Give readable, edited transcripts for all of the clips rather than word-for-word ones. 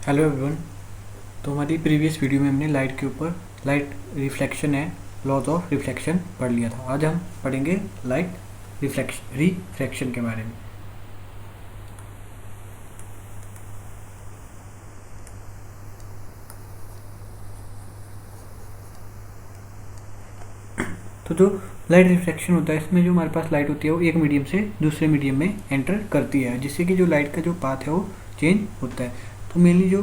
Hello everyone. तो हमारी previous video में हमने लाइट के ऊपर लाइट रिफ्लेक्शन है लॉज ऑफ रिफ्लेक्शन पढ़ लिया था। आज हम पढ़ेंगे लाइट रिफ्रैक्शन के बारे में। तो जो लाइट रिफ्रैक्शन होता है इसमें जो हमारे पास लाइट होती है वो एक मीडियम से दूसरे मीडियम में एंटर करती है, जिससे कि जो लाइट का जो पाथ है वो चेंज होता है। तो मेनली जो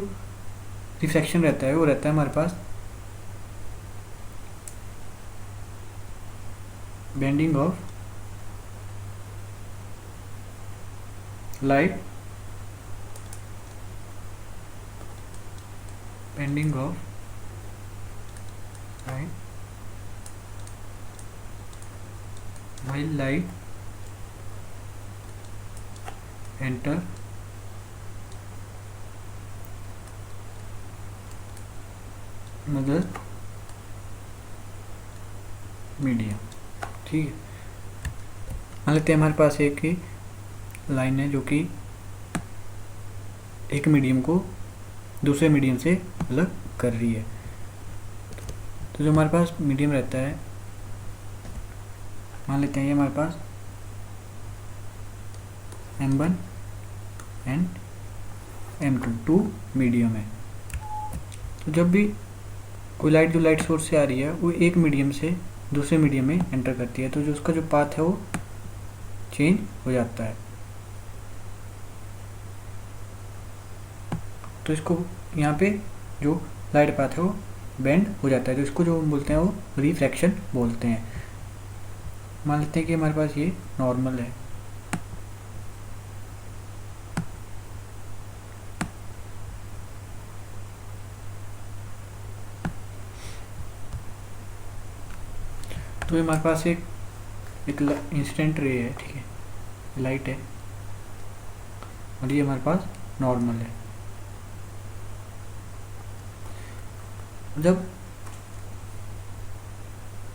रिफ्रैक्शन रहता है वो रहता है हमारे पास bending of light while light enter another medium. ठीक है, मान लेते हैं हमारे पास एक ही लाइन है जो कि एक मीडियम को दूसरे मीडियम से अलग कर रही है। तो जो हमारे पास मीडियम रहता है, मान लेते हैं ये हमारे पास M1 and M2 to medium है। तो जब भी कोई लाइट जो लाइट सोर्स से आ रही है वो एक मीडियम से दूसरे मीडियम में एंटर करती है, तो जो उसका जो पाथ है वो चेंज हो जाता है। तो इसको यहाँ पे जो लाइट पाथ है वो बेंड हो जाता है, तो इसको जो हम बोलते हैं वो रिफ्रैक्शन बोलते हैं। मान लेते हैं कि हमारे पास ये नॉर्मल है, तो ये हमारे पास एक इंसिडेंट रे है, ठीक है, लाइट है, और ये हमारे पास नॉर्मल है। जब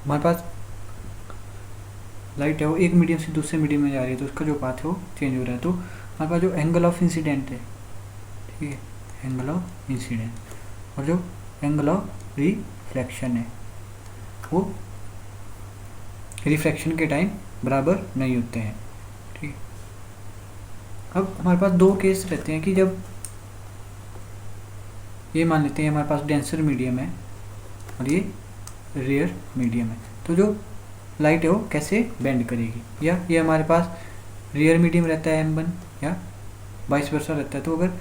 हमारे पास लाइट है वो एक मीडियम से दूसरे मीडियम में जा रही है, तो उसका जो पाथ है वो चेंज हो रहा है। तो हमारे पास जो एंगल ऑफ इंसिडेंट है, ठीक है, एंगल ऑफ इंसिडेंट, और जो एंगल ऑफ रिफ्लेक्शन है वो रिफ्रैक्शन के टाइम बराबर नहीं होते हैं। ठीक, अब हमारे पास दो केस रहते हैं कि जब ये मान लेते हैं हमारे पास डेंसर मीडियम है और ये रेयर मीडियम है, तो जो लाइट है वो कैसे बेंड करेगी, या ये हमारे पास रेयर मीडियम रहता है M1 या वाइस वर्सा रहता है, तो अगर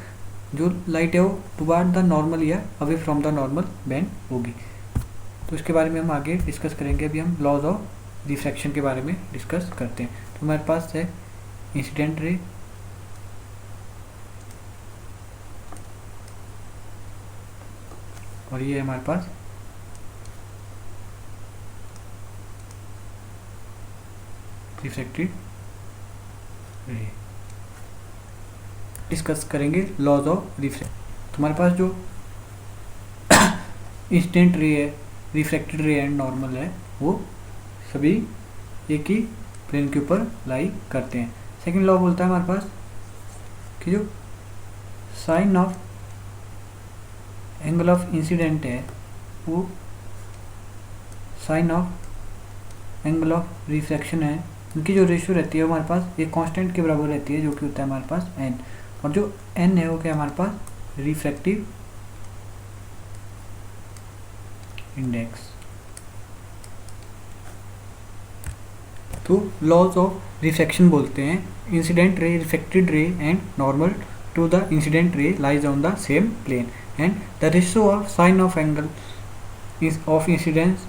जो लाइट है वो टुवार्ड द नॉर्मल या away from the normal bend होगी। तो इसके बारे में हम आगे डिस्कस करेंगे। अभी हम लॉज ऑफ रिफ्रैक्शन के बारे में डिस्कस करते हैं। तो हमारे पास है इंसिडेंट रे, और ये है हमारे पास रिफ्रैक्टेड रे। डिस्कस करेंगे लॉज ऑफ रिफ्रैक्शन। तो हमारे पास जो इंसिडेंट रे है, रिफ्रैक्टेड रे एंड नॉर्मल है, वो सभी एक ही प्लेन के ऊपर लाई करते हैं। सेकंड लॉ बोलता है हमारे पास कि जो sine of angle of incident है वो sine of angle of refraction है, उनकी जो रेशियो रहती है हमारे पास एक कांस्टेंट के बराबर रहती है, जो कि होता है हमारे पास n, और जो n है वो क्या हमारे पास रिफ्रैक्टिव इंडेक्स। तो लॉज ऑफ रिफ्रैक्शन बोलते हैं incident ray, reflected ray and normal to the incident ray lies on the same plane, and the ratio of sine of angle of incidence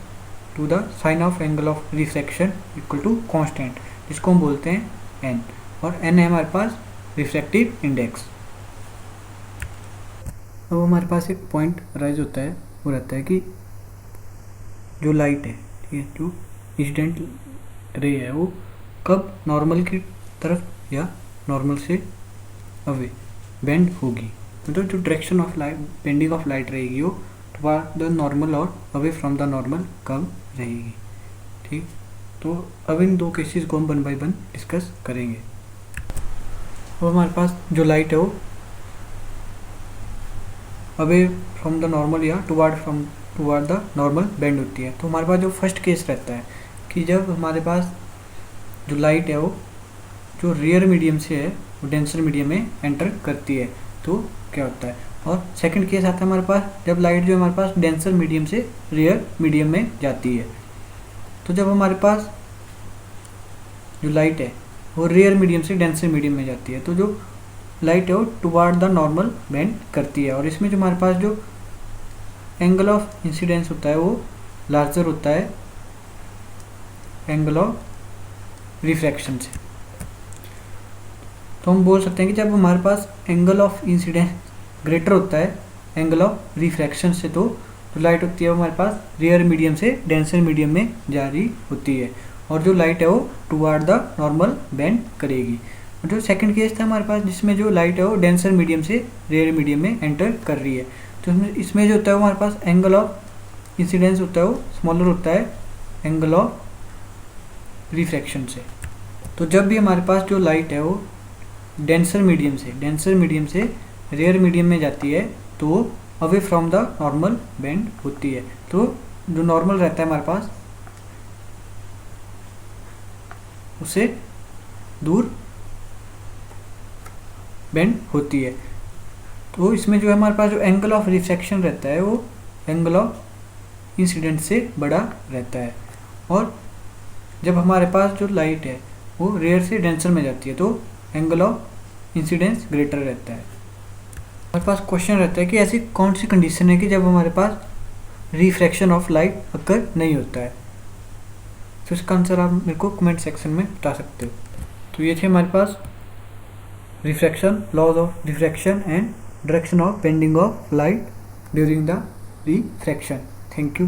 to the sine of angle of refraction equal to constant, जिसको हम बोलते हैं n, और n है हमारे पास refractive index. अब हमारे पास एक पॉइंट राइज होता है, वो रहता है कि जो लाइट है, ठीक है, जो इंसिडेंट रे है वो कब नॉर्मल की तरफ या नॉर्मल से अवे बेंड होगी, मतलब जो direction of light bending of light रहेगी वो टुवार्ड द नॉर्मल और अवे फ्रॉम द नॉर्मल कब रहेगी। ठीक, तो अब इन दो केसेस को हम 1 बाय 1 डिस्कस करेंगे। अब हमारे पास जो लाइट है वो अवे फ्रॉम द नॉर्मल या टुवार्ड द नॉर्मल बेंड होती है। तो हमारे पास जो फर्स्ट केस रहता है कि जब हमारे पास जो लाइट है वो जो रियर मीडियम से है वो डेंसर मीडियम में एंटर करती है तो क्या होता है। और सेकंड केस आता है हमारे पास जब लाइट जो हमारे पास डेंसर मीडियम से रियर मीडियम में जाती है। तो जब हमारे पास जो लाइट है वो रियर मीडियम से डेंसर मीडियम में जाती है तो जो लाइट है वो टुवार्ड द नॉर्मल बेंड करती है। और इसमें जो हमारे पास जो एंगल ऑफ इंसिडेंस होता है वो लार्जर होता है एंगल ऑफ रिफ्रैक्शन से। तो हम बोल सकते हैं कि जब हमारे पास एंगल ऑफ इंसिडेंस ग्रेटर होता है एंगल ऑफ रिफ्रैक्शन से तो जो लाइट होती है वो हमारे पास रियर मीडियम से डेंसर मीडियम में जा रही होती है और जो लाइट है वो टुवार्ड द नॉर्मल बेंड करेगी। और जो सेकंड केस था हमारे पास जिसमें जो लाइट है वो डेंसर मीडियम से रियर मीडियम में एंटर कर रही है तो इसमें जो होता है वो हमारे पास एंगल ऑफ इंसिडेंस होता है वो स्मॉलर होता है एंगल ऑफ रिफ्रैक्शन से। तो जब भी हमारे पास जो लाइट है वो डेंसर मीडियम से रियर मीडियम में जाती है तो away from the normal bend होती है। तो जो नॉर्मल रहता है हमारे पास उससे दूर बेंड होती है। तो इसमें जो है हमारे पास जो एंगल ऑफ रिफ्रैक्शन रहता है वो एंगल ऑफ इंसिडेंट से बड़ा रहता है। और जब हमारे पास जो लाइट है वो रेयर से डेंसर में जाती है तो एंगल ऑफ इंसिडेंस ग्रेटर रहता है। हमारे पास क्वेश्चन रहता है कि ऐसी कौन सी कंडीशन है कि जब हमारे पास रिफ्रैक्शन ऑफ लाइट अकर नहीं होता है। तो इसका आंसर आप मेरे को कमेंट सेक्शन में बता सकते हो। तो ये थे हमारे पास refraction, laws of refraction and direction of bending of light during the refraction. Thank you.